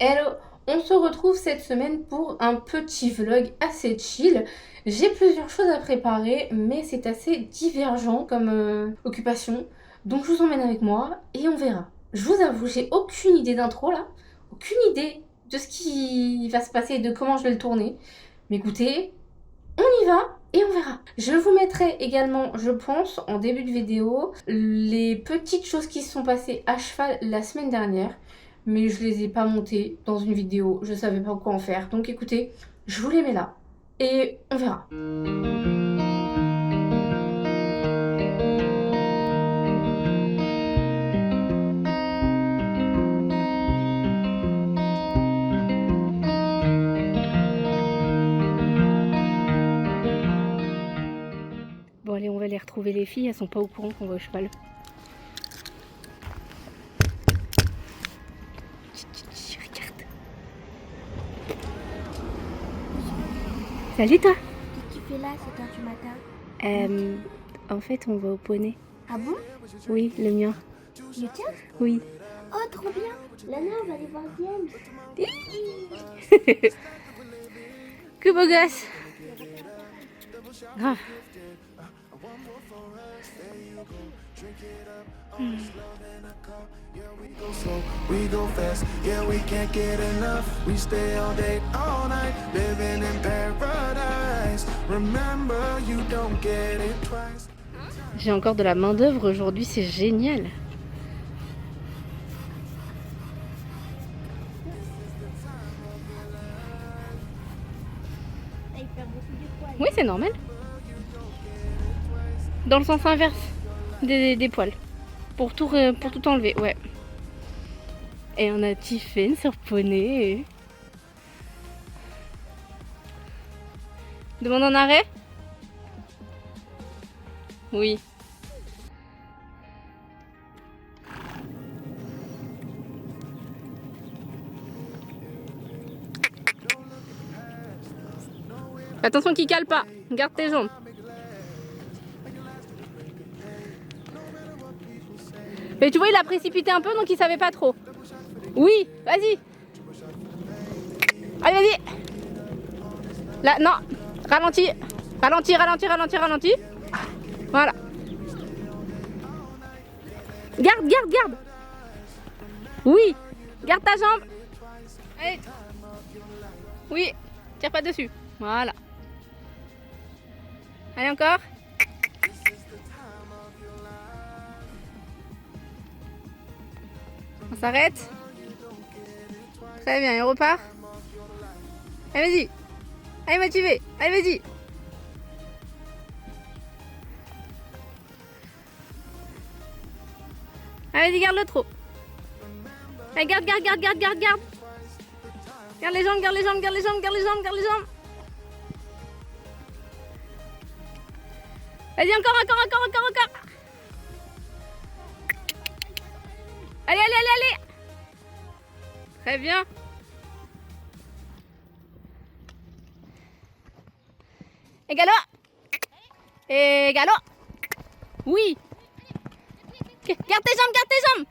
Hello, on se retrouve cette semaine pour un petit vlog assez chill. J'ai plusieurs choses à préparer, mais c'est assez divergent comme occupation. Donc je vous emmène avec moi et on verra. Je vous avoue, j'ai aucune idée d'intro là, aucune idée de ce qui va se passer et de comment je vais le tourner. Mais écoutez, on y va et on verra. Je vous mettrai également, je pense, en début de vidéo, les petites choses qui se sont passées à cheval la semaine dernière. Mais je les ai pas montées dans une vidéo, je savais pas quoi en faire. Donc écoutez, je vous les mets là et on verra. Bon allez, on va aller retrouver les filles, elles sont pas au courant qu'on va au cheval. Regarde. Salut toi. Qu'est-ce que tu fais là, 7h du matin? En fait, on va au poney. Ah bon? Oui, le mien. Le tien? Oui. Oh, trop bien! Lana, on va aller voir Diane. Que beau gosse. Grave. We go fast, yeah, we can't get enough. We stay all day, all night, living in paradise. Remember, you don't get it twice. J'ai encore de la main d'œuvre aujourd'hui, c'est génial. Il perd beaucoup de poils. Oui, c'est normal. Dans le sens inverse des poils. Pour tout enlever, ouais. Et on a Tiffen sur poney. Demande un arrêt? Oui. Attention qu'il cale pas. Garde tes jambes. Mais tu vois, il a précipité un peu, donc il savait pas trop. Oui, vas-y. Allez, vas-y. Là, non. Ralentis. Ralentis, ralentis, ralentis, ralentis. Voilà. Garde, garde, garde. Oui. Garde ta jambe. Allez. Oui. Tire pas dessus. Voilà. Allez, encore. On s'arrête. Très bien, et on repart. Allez, vas-y. Allez, motivé. Allez, vas-y. Allez, vas-y, garde le trot. Allez, garde, garde, garde, garde, garde, garde. Garde les jambes, garde les jambes, garde les jambes, garde les jambes, garde les jambes. Vas-y, encore, encore, encore, encore, encore. Allez, allez, allez, allez. Très bien. Et galop. Et galop. Oui. Garde tes jambes, garde tes jambes.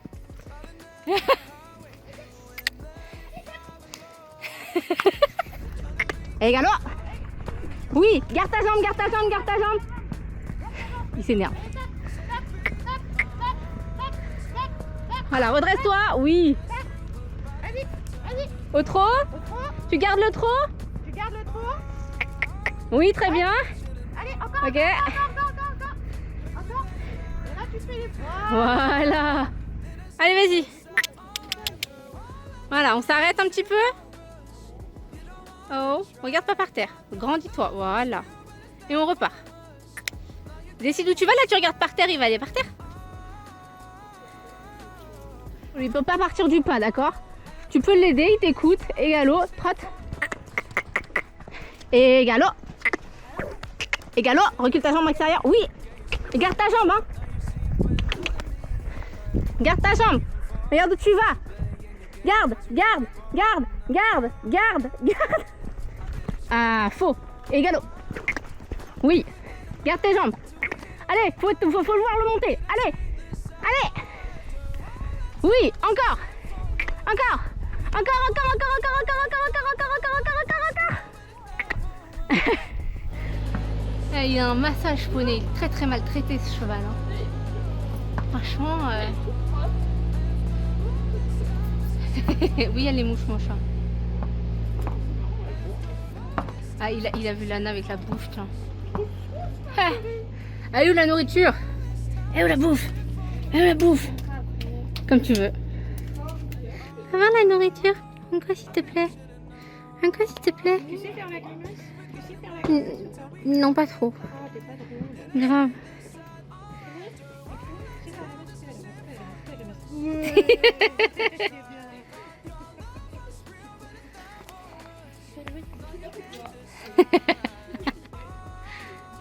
Et galop. Oui, garde ta jambe, garde ta jambe, garde ta jambe. Il s'énerve. Voilà, redresse-toi, oui. Vas-y, vas-y. Au trot. Au trot. Tu gardes le trot. Tu gardes le trot. Oui, très bien. Allez, encore, Ok. encore, encore, encore, encore. Encore. Et là, tu fais les poids. Voilà. Allez, vas-y. Voilà, on s'arrête un petit peu. Oh, regarde pas par terre. Grandis-toi, voilà. Et on repart. Décide où tu vas, là tu regardes par terre, il va aller par terre. Il peut pas partir du pas, d'accord? Tu peux l'aider, il t'écoute. Et galop, trotte. Et galop. Et galop, recule ta jambe extérieure. Oui. Et garde ta jambe, hein. Garde ta jambe. Regarde où tu vas. Garde, garde, garde, garde, garde, garde. Ah, faux. Et galop. Oui. Garde tes jambes. Allez, faut le voir le monter. Allez. Allez. Oui, encore. Encore. Encore, encore, encore, encore, encore, encore, encore, encore, encore, encore, encore. Ah, il a un massage poney, il est très très maltraité ce cheval. Hein. Franchement. Oui, il y a les mouches, mon chat. Ah, il a vu Lana avec la bouffe, tiens. Ah, elle est où la nourriture? Elle est où la bouffe? Elle est où la bouffe? Comme tu veux. Ça va la nourriture? Encore s'il te plaît. Encore s'il te plaît. Tu sais faire la grimace? Tu sais faire la grimace? Non, pas trop. Ah, t'es pas drôle. Grave.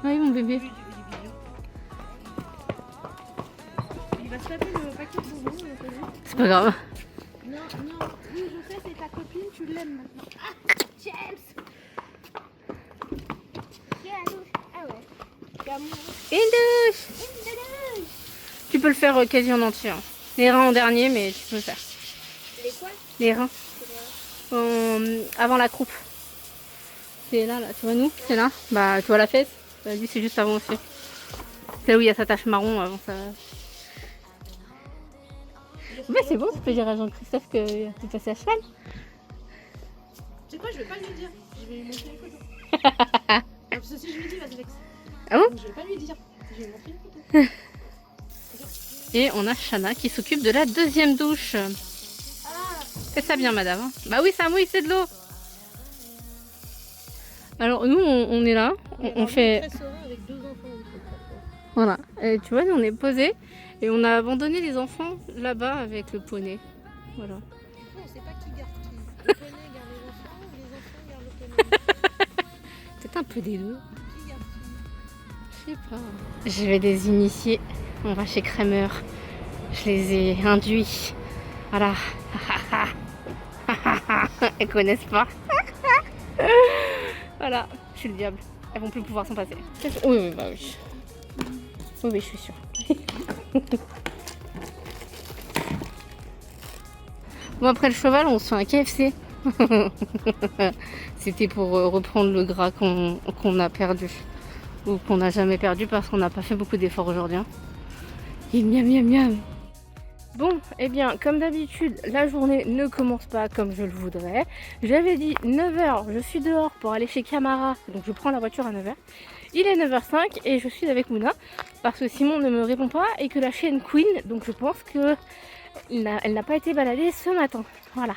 Oui, mon bébé. Il va se taper le paquet de bonbons. C'est pas grave. Non, non, oui, je sais, c'est ta copine, tu l'aimes maintenant. Ah, James! Viens, douche. Ah ouais. Une douche. Tu peux le faire quasi en entier. Hein. Les reins en dernier, mais tu peux le faire. Les quoi? Les reins. Avant la croupe. C'est là, tu vois nous? C'est là. Bah, tu vois la fesse? Lui, c'est juste avant aussi. C'est là où il y a sa tache marron avant ça. Mais c'est bon, ça peut dire à Jean-Christophe que t'es passé à cheval. C'est quoi, je vais pas lui dire. Je vais lui montrer une photo. Parce que si je lui dis, il va se vexer. Ah bon? Donc je vais pas lui dire. Je vais lui montrer une photo. Et on a Shana qui s'occupe de la deuxième douche. Faites ça bien, madame. Hein. Bah oui, ça mouille, c'est de l'eau. Alors nous, on est là. On fait... Très serein avec 2 enfants. Voilà. Et tu vois, nous, on est posés. Et on a abandonné les enfants là-bas avec le poney. Voilà. On sait pas qui garde qui. Le poney garde les enfants ou les enfants gardent le poney. Peut-être un peu des deux. Qui garde qui? Je sais pas. Je vais les initier. On va chez Kramer. Je les ai induits. Voilà. Elles connaissent pas. Voilà. Je suis le diable. Elles vont plus pouvoir s'en passer. Oui, oui, bah oui. Oui, oui, je suis sûre. Bon, après le cheval, on se fait un KFC. C'était pour reprendre le gras qu'on a perdu. Ou qu'on n'a jamais perdu parce qu'on n'a pas fait beaucoup d'efforts aujourd'hui. Hein. Et miam miam miam. Bon, eh bien, comme d'habitude, la journée ne commence pas comme je le voudrais. J'avais dit 9h, je suis dehors pour aller chez Camara. Donc je prends la voiture à 9h. Il est 9h05 et je suis avec Mouna parce que Simon ne me répond pas et que la chienne Queen, donc je pense qu'elle n'a pas été baladée ce matin. Voilà.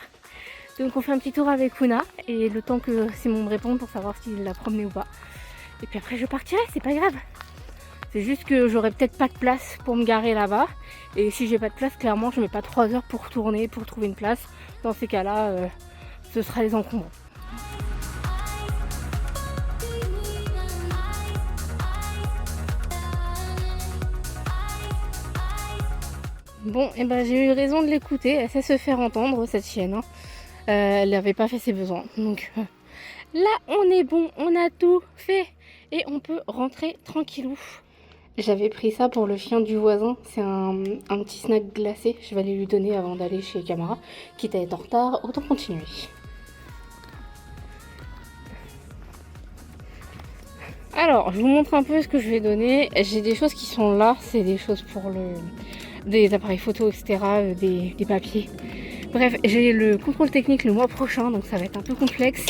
Donc on fait un petit tour avec Mouna et le temps que Simon me réponde pour savoir s'il l'a promenée ou pas. Et puis après je partirai, c'est pas grave. C'est juste que j'aurai peut-être pas de place pour me garer là-bas. Et si j'ai pas de place, clairement je mets pas 3 heures pour tourner, pour trouver une place. Dans ces cas-là, ce sera les encombrants. Bon, et ben j'ai eu raison de l'écouter, elle sait se faire entendre cette chienne. Hein. Elle n'avait pas fait ses besoins. Donc là on est bon, on a tout fait et on peut rentrer tranquillou. J'avais pris ça pour le chien du voisin, c'est un petit snack glacé, je vais aller lui donner avant d'aller chez Camara. Quitte à être en retard, autant continuer. Alors, je vous montre un peu ce que je vais donner. J'ai des choses qui sont là, c'est des choses pour des appareils photo, etc., des papiers. Bref, j'ai le contrôle technique le mois prochain, donc ça va être un peu complexe.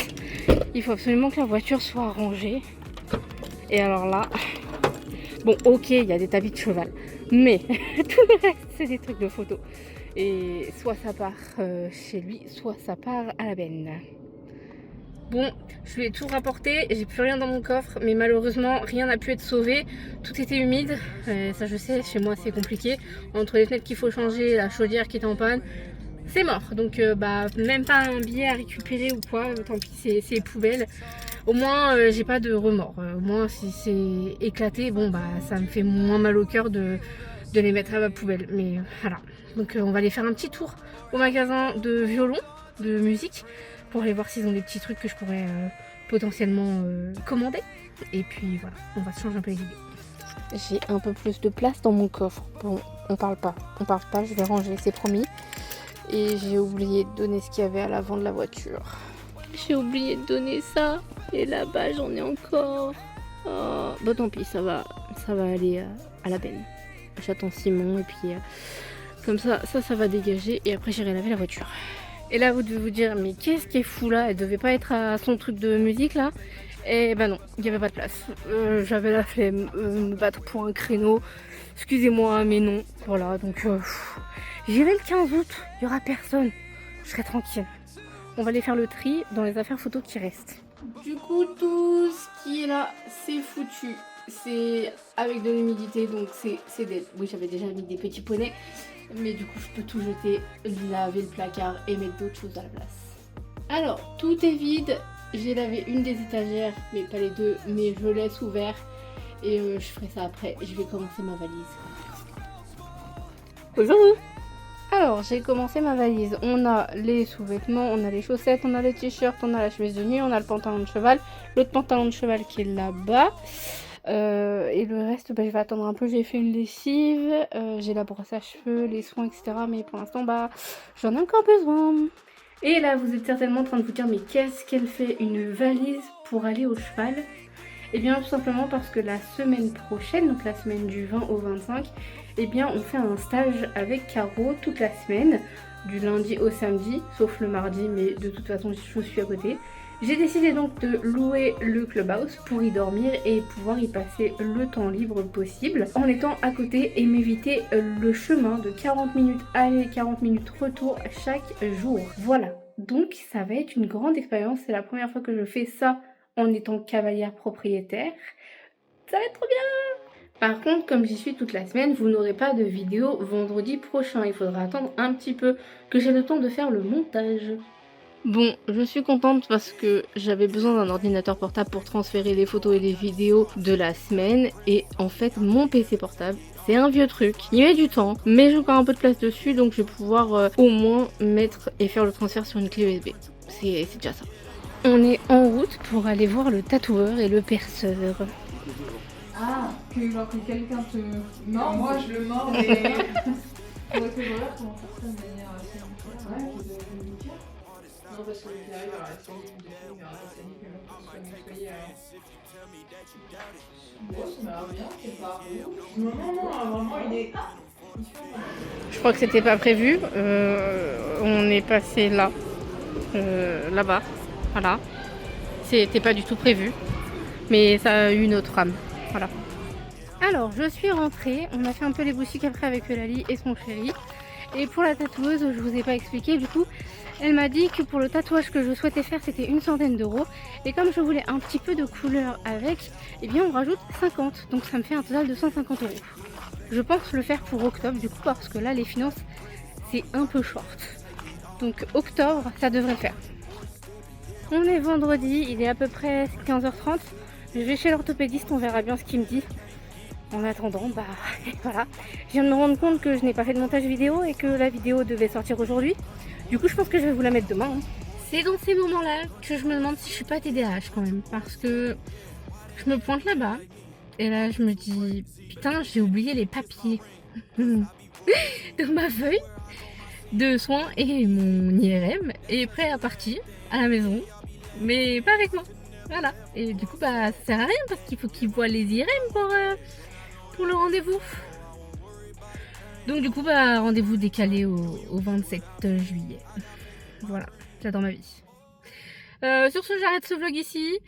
Il faut absolument que la voiture soit rangée. Et alors là, bon, ok, il y a des tapis de cheval, mais tout le reste, c'est des trucs de photo. Et soit ça part chez lui, soit ça part à la benne. Bon, je lui ai tout rapporté, j'ai plus rien dans mon coffre, mais malheureusement rien n'a pu être sauvé. Tout était humide, ça je sais, chez moi c'est compliqué. Entre les fenêtres qu'il faut changer, la chaudière qui est en panne, c'est mort. Donc bah même pas un billet à récupérer ou quoi, tant pis, c'est poubelle. Au moins j'ai pas de remords. Au moins si c'est éclaté, bon bah ça me fait moins mal au cœur de les mettre à ma poubelle. Mais voilà, donc on va aller faire un petit tour au magasin de violon, de musique, pour aller voir s'ils ont des petits trucs que je pourrais potentiellement commander. Et puis voilà, on va se changer un peu les idées. J'ai un peu plus de place dans mon coffre. Bon, on parle pas, je vais ranger, c'est promis. Et j'ai oublié de donner ce qu'il y avait à l'avant de la voiture. J'ai oublié de donner ça. Et là-bas, j'en ai encore. Oh, bah tant pis, ça va aller à la benne. J'attends Simon et puis comme ça va dégager. Et après, j'irai laver la voiture. Et là, vous devez vous dire, mais qu'est-ce qui est fou là? Elle devait pas être à son truc de musique là? Et ben non, il n'y avait pas de place. J'avais la flemme me battre pour un créneau. Excusez-moi, mais non. Voilà, donc j'irai le 15 août, il n'y aura personne. Je serai tranquille. On va aller faire le tri dans les affaires photos qui restent. Du coup, tout ce qui est là, c'est foutu. C'est avec de l'humidité, donc c'est dead. Oui, j'avais déjà mis des petits poneys. Mais du coup, je peux tout jeter, laver le placard et mettre d'autres choses à la place. Alors, tout est vide. J'ai lavé une des étagères, mais pas les deux, mais je laisse ouvert. Et je ferai ça après. Je vais commencer ma valise. Bonjour. Alors, j'ai commencé ma valise. On a les sous-vêtements, on a les chaussettes, on a les t-shirts, on a la chemise de nuit, on a le pantalon de cheval, l'autre pantalon de cheval qui est là-bas. Et le reste, bah, je vais attendre un peu. J'ai fait une lessive, j'ai la brosse à cheveux, les soins, etc. Mais pour l'instant, bah, j'en ai encore besoin. Et là, vous êtes certainement en train de vous dire, mais qu'est-ce qu'elle fait une valise pour aller au cheval? Eh bien, tout simplement parce que la semaine prochaine, donc la semaine du 20 au 25, eh bien, on fait un stage avec Caro toute la semaine, du lundi au samedi, sauf le mardi, mais de toute façon, je suis à côté. J'ai décidé donc de louer le clubhouse pour y dormir et pouvoir y passer le temps libre possible en étant à côté et m'éviter le chemin de 40 minutes aller, 40 minutes retour chaque jour. Voilà, donc ça va être une grande expérience, c'est la première fois que je fais ça en étant cavalière propriétaire. Ça va être trop bien! Par contre, comme j'y suis toute la semaine, vous n'aurez pas de vidéo vendredi prochain. Il faudra attendre un petit peu que j'ai le temps de faire le montage. Bon, je suis contente parce que j'avais besoin d'un ordinateur portable pour transférer les photos et les vidéos de la semaine. Et en fait, mon PC portable, c'est un vieux truc. Il met du temps, mais j'ai encore un peu de place dessus. Donc je vais pouvoir au moins mettre et faire le transfert sur une clé USB. C'est déjà ça. On est en route pour aller voir le tatoueur et le perceur. Ah, que quelqu'un te mord. Moi je le mords, mais. Faudrait que je regarde comment faire ça de manière assez naturelle. Ouais, je vais le dire. Non, parce que il arrive à la technique de film, il y aura pas de technique, mais on peut se nettoyer alors. Bon, ça m'a l'air bien, c'est pas rouge. Non, vraiment il est. Je crois que c'était pas prévu. On est passé là, là-bas. Voilà. C'était pas du tout prévu. Mais ça a eu une autre âme. Voilà. Alors, je suis rentrée. On a fait un peu les boutiques après avec Eulalie et son chéri. Et pour la tatoueuse, je vous ai pas expliqué. Du coup, elle m'a dit que pour le tatouage que je souhaitais faire, c'était 100 €. Et comme je voulais un petit peu de couleur avec, eh bien, on rajoute 50. Donc, ça me fait un total de 150 €. Je pense le faire pour octobre, du coup, parce que là, les finances, c'est un peu short. Donc, octobre, ça devrait le faire. On est vendredi, il est à peu près 15h30. Je vais chez l'orthopédiste, on verra bien ce qu'il me dit. En attendant, bah voilà. Je viens de me rendre compte que je n'ai pas fait de montage vidéo et que la vidéo devait sortir aujourd'hui. Du coup, je pense que je vais vous la mettre demain. C'est dans ces moments-là que je me demande si je suis pas TDAH quand même. Parce que je me pointe là-bas et là, je me dis, putain, j'ai oublié les papiers. Donc ma feuille de soins et mon IRM est prêt à partir à la maison. Mais pas avec moi. Voilà. Et du coup, bah, ça sert à rien parce qu'il faut qu'ils voient les IRM pour le rendez-vous. Donc du coup, bah, rendez-vous décalé au 27 juillet. Voilà, j'adore ma vie. Sur ce, j'arrête ce vlog ici.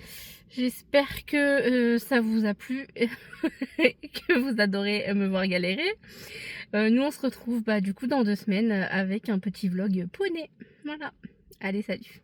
J'espère que ça vous a plu et que vous adorez me voir galérer. Nous, on se retrouve bah, du coup dans 2 semaines avec un petit vlog poney. Voilà. Allez, salut.